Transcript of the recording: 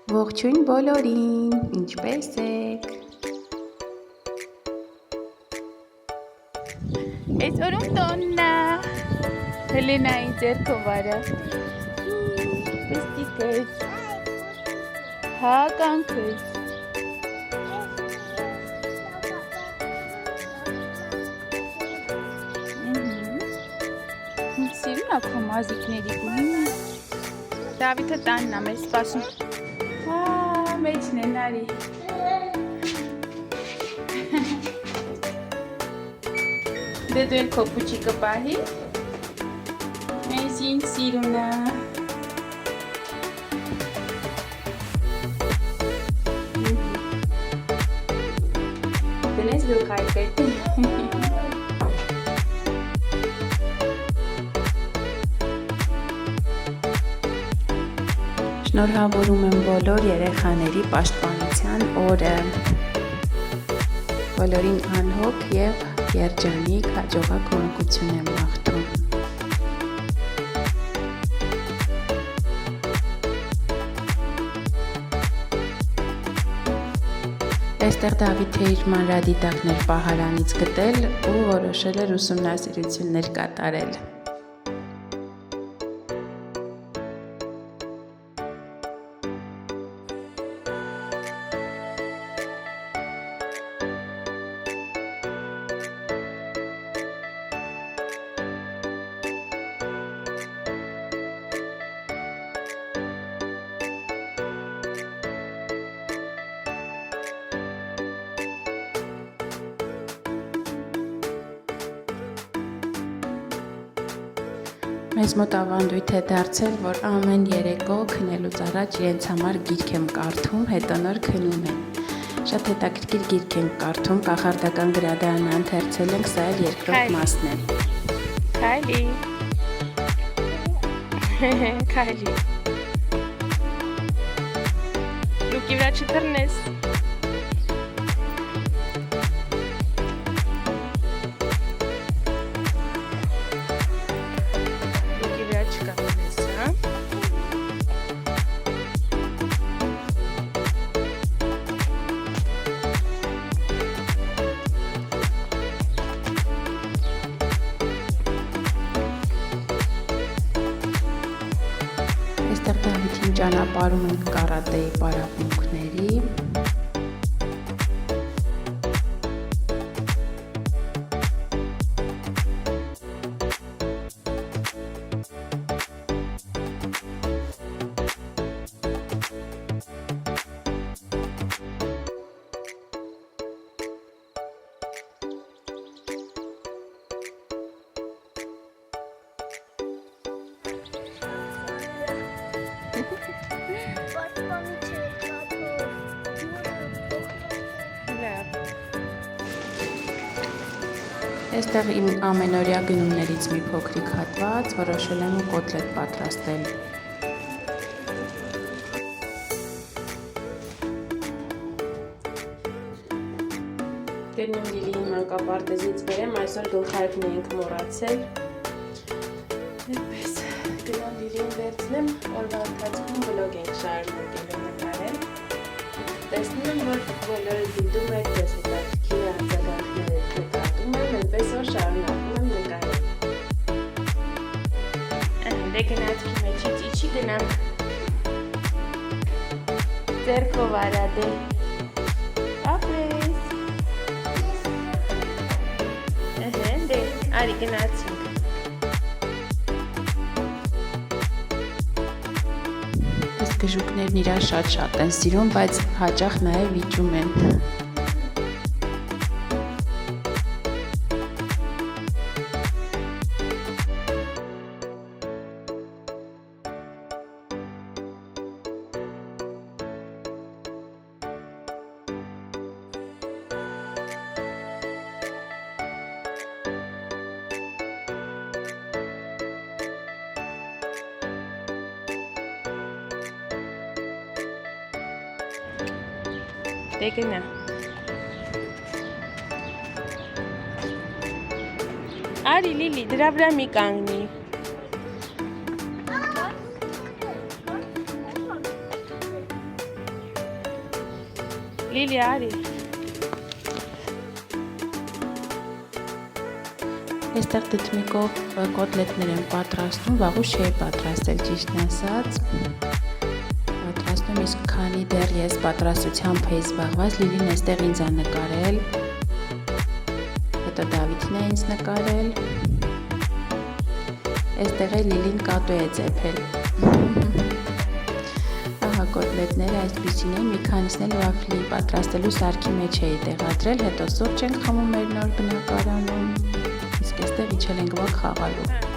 Ողջույն բոլորին, ինչպե՞ս եք։ Այսօրում տոնն է։ Հելենայի ձեռքով արա։ Պստիկես։ Հա, կանքս։ Սիրուն ա քո մազիկների գույնը։ Դավիթը տանն ա մեզ սպասում։ Հա, մեջն է նարի։ Դե դու էլ քո փուչիկը պահի։ Մեզ ինձ սիրուն ա։ Դնես դու խայտետ։ Շնորհավորում եմ բոլոր երեխաների պաշտպանության օրը։ Բոլորին անհոգ և երջանիկ հաջողակ մանկություն եմ մաղթում։ Այստեղ Դավիթը իր մանրադիտակներ պահարանից գտել ու որոշել էր ուսումնասիրություններ կատարել։ Մեզ մոտ ավանդույթ է դարձել, որ ամեն երեկո քնելուց առաջ իրենց համար գիրք եմ կարդում, հետո նոր քնում են։ Շատ հետաքրքիր գիրք ենք կարդում, կախարդական գրադարանը ընթերցել ենք, սա էլ երկրորդ մասն է։ Քայլի։ Քայլի։ Լուկի վրա չթռնես։ Այստեղ Դավիթին ճանապարհում ենք կարատեի պարապմունքների։ Այստեղ իմ ամենօրյա գնումներից մի փոքրիկ հատված, որոշել եմ կոտլետ պատրաստել։ Գնում Լիլիի մանկապարտեզից բերեմ, այսօր գլխարկն էինք մոռացել։ Այդպես գնում Լիլիին վերցնեմ, օրվա ընթացքում վլոգ ենք շարունակելու նկարել։ Տեսնում եմ, որ բոլորը դիտում եք, ձեզ հետաքրքիր արձագանքներ եք նկատում եմ, այնպես որ շարունակում եմ նկարել։ Դե գնացքի մեջից իջի գնանք։ Ձեռքով արա դե։ Ապրես։ Դե, արի գնացինք։ Այս գժուկներն իրար շատ են սիրում, բայց հաճախ նաև վիճում են։ Դե գնա։ Արի Լիլի, դրա վրա մի կանգնի։ Լիլի, արի։ Այստեղ դդմիկով կոտլետներ եմ պատրաստում, վաղուց չէի պատրաստել ճիշտն ասած։ Պատրաստում, իսկ քանի դեռ ես պատրաստությամբ էի զբաղված, Լիլին այստեղ ինձ է նկարել, հետո Դավիթն է ինձ նկարել, այստեղ է Լիլին կատու է ծեփել։ Ահա կոտլետները այսպիսին են, մի քանիսն էլ վաֆլի պատրաստելու սարքի մեջ էի տեղադրել, հետո սուրճ ենք խմում մեր նոր բնակարանում, իսկ այստեղ իջել ենք վակ խաղալու։